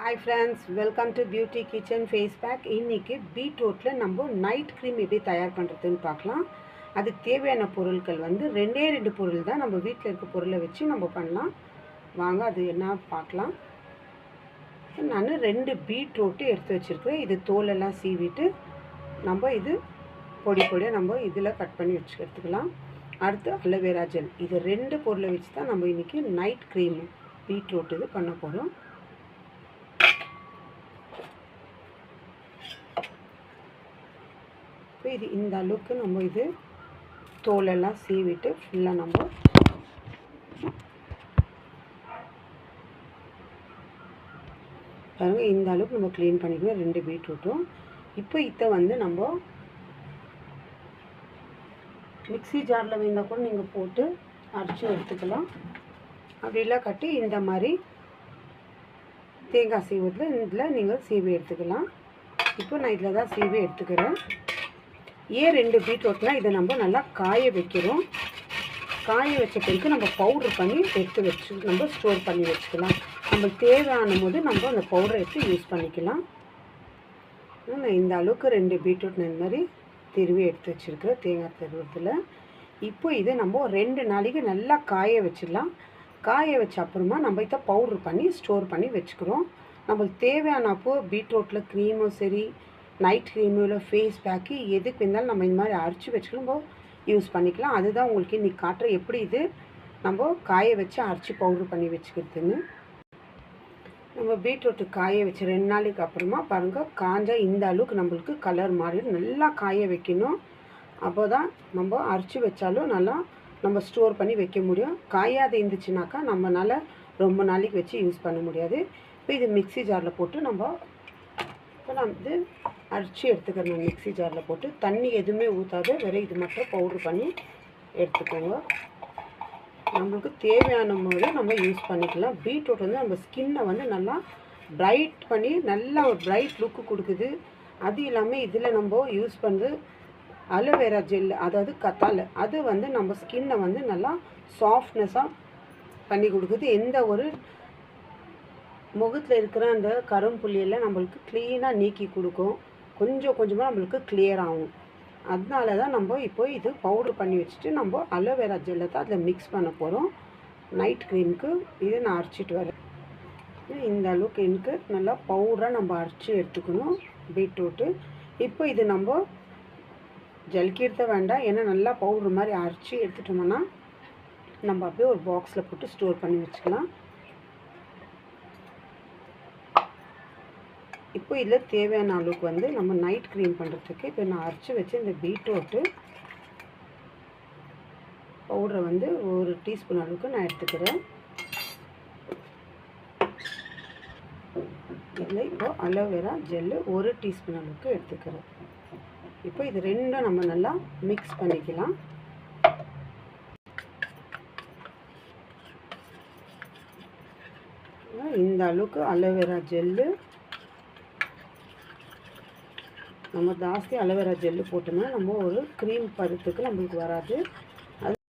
Hi friends, welcome to Beauty Kitchen Face Pack. இன்னைக்கு பீட்ரூட்ல நம்ம night cream எப்படி தயார் பண்ணுறதுன்னு பார்க்கலாம். அதுக்கு தேவையான பொருட்கள் வந்து ரெண்டு பொருள் தான். நம்ம வீட்டில் இருக்க பொருளை வச்சு நம்ம பண்ணலாம். வாங்க அது என்ன பார்க்கலாம். நான் 2 பீட்ரூட்டு எடுத்து வச்சுருக்கிறேன். இது தோலெல்லாம் சீவிட்டு நம்ம இது பொடியாக நம்ம இதில் கட் பண்ணி எடுத்துக்கலாம். அடுத்து அலோவேரா ஜெல். இது 2 பொருளை வச்சு தான் நம்ம இன்றைக்கி நைட் க்ரீம் பீட்ரூட் இது பண்ண போகிறோம். இது இந்த அளவுக்கு நம்ம இது தோலெல்லாம் சீவிட்டு ஃபுல்லாக நம்ம பாருங்கள் இந்த அளவுக்கு நம்ம க்ளீன் பண்ணிக்கணும் 2 பீட்ரூட்டும். இப்போ இதை வந்து நம்ம மிக்ஸி ஜாரில் வேணால் கூட நீங்கள் போட்டு அரைச்சி எடுத்துக்கலாம். அப்படிலாம் கட்டி இந்த மாதிரி தேங்காய் சீவுறதுல இதில் நீங்கள் சீவி எடுத்துக்கலாம். இப்போ நான் இதில் தான் சீவி எடுத்துக்கிறேன். 2 பீட்ரூட்னால் இதை நம்ம நல்லா காய வைக்கிறோம். காய வச்ச பிறகு நம்ம பவுடர் பண்ணி எடுத்து வச்சு நம்ம ஸ்டோர் பண்ணி வச்சுக்கலாம். நம்மளுக்கு தேவையான போது நம்ம அந்த பவுடரை எடுத்து யூஸ் பண்ணிக்கலாம். நான் இந்த அளவுக்கு 2 பீட்ரூட் நான் இந்த மாதிரி திருவி எடுத்து வச்சுருக்கேன் தேங்காய் திருவத்தில். இப்போ இதை நம்ம 2 நாளைக்கு நல்லா காய வச்சிடலாம். காய வச்ச அப்புறமா நம்ம இதை பவுடர் பண்ணி ஸ்டோர் பண்ணி வச்சுக்கிறோம். நம்மளுக்கு தேவையானப்போ பீட்ரூட்டில் க்ரீமும் சரி நைட் க்ரீமு இல்லை ஃபேஸ் பேக்கு எதுக்கு இருந்தாலும் நம்ம இந்த மாதிரி அரைச்சி வச்சுட்டு நம்ம யூஸ் பண்ணிக்கலாம். அதுதான் உங்களுக்கு இன்றைக்கி காட்டுற எப்படி இது நம்ம காய வச்சு அரைச்சி பவுட்ரு பண்ணி வச்சுக்கிறதுன்னு. நம்ம பீட்ரூட்டு காய வச்சு 2 நாளைக்கு அப்புறமா பாருங்கள் காஞ்சால் இந்த அளவுக்கு நம்மளுக்கு கலர் மாறிடும். நல்லா காய வைக்கணும். அப்போ தான் நம்ம அரைச்சி வச்சாலும் நல்லா நம்ம ஸ்டோர் பண்ணி வைக்க முடியும். காயாது இருந்துச்சுனாக்கா நம்மளால் ரொம்ப நாளைக்கு வச்சு யூஸ் பண்ண முடியாது. இப்போ இது மிக்ஸி ஜாரில் போட்டு நம்ம இப்போ நான் வந்து அரைச்சி எடுத்துக்கிறேன். நான் மிக்ஸி ஜாரில் போட்டு தண்ணி எதுவுமே ஊற்றாது, வெறும் இது மட்டும் பவுட்ரு பண்ணி எடுத்துக்கோங்க. நம்மளுக்கு தேவையான போது நம்ம யூஸ் பண்ணிக்கலாம். பீட்ரூட் வந்து நம்ம ஸ்கின்னை வந்து நல்லா பிரைட் பண்ணி நல்லா ஒரு பிரைட் லுக்கு கொடுக்குது. அது இல்லாமல் இதில் நம்ம யூஸ் பண்ணுறது அலோவேரா ஜெல், அதாவது கத்தாழை, அது வந்து நம்ம ஸ்கின்னை வந்து நல்லா சாஃப்ட்னஸாக பண்ணி கொடுக்குது. எந்த ஒரு முகத்தில் இருக்கிற அந்த கரும்புள்ளியெல்லாம் நம்மளுக்கு க்ளீனாக நீக்கி கொடுக்கும். கொஞ்சம் கொஞ்சமாக நம்மளுக்கு கிளியர் ஆகும். அதனால தான் நம்ம இப்போ இது பவுட்ரு பண்ணி வச்சுட்டு நம்ம அலோவேரா ஜெல்லை தான் அதில் மிக்ஸ் பண்ண போகிறோம் நைட் க்ரீமுக்கு. இதை நான் அரைச்சிட்டு வரேன். இந்த அளவுக்கு எனக்கு நல்லா பவுடராக நம்ம அரைச்சி எடுத்துக்கணும் பீட்ரூட்டு. இப்போ இது நம்ம ஜல்கிடுத்த வேண்டாம், ஏன்னா நல்லா பவுட்ரு மாதிரி அரைச்சி எடுத்துட்டோம்னா நம்ம அப்படியே ஒரு பாக்ஸில் போட்டு ஸ்டோர் பண்ணி வச்சுக்கலாம். இப்போ இதில் தேவையான அளவுக்கு வந்து நம்ம நைட் க்ரீம் பண்ணுறதுக்கு இப்போ நான் அரைச்சி வச்சு இந்த பீட்ரூட்டு பவுடரை வந்து 1 டீஸ்பூன் அளவுக்கு நான் எடுத்துக்கிறேன். இதில் இப்போ அலோவேரா ஜெல்லு 1 டீஸ்பூன் அளவுக்கு எடுத்துக்கிறேன். இப்போ இது ரெண்டும் நம்ம நல்லா மிக்ஸ் பண்ணிக்கலாம். இந்த அளவுக்கு அலோவேரா ஜெல்லு நம்ம ஜாஸ்தி அலோவேரா ஜெல்லு போட்டோம்னா நம்ம ஒரு க்ரீம் பருத்துக்கு நம்மளுக்கு வராது.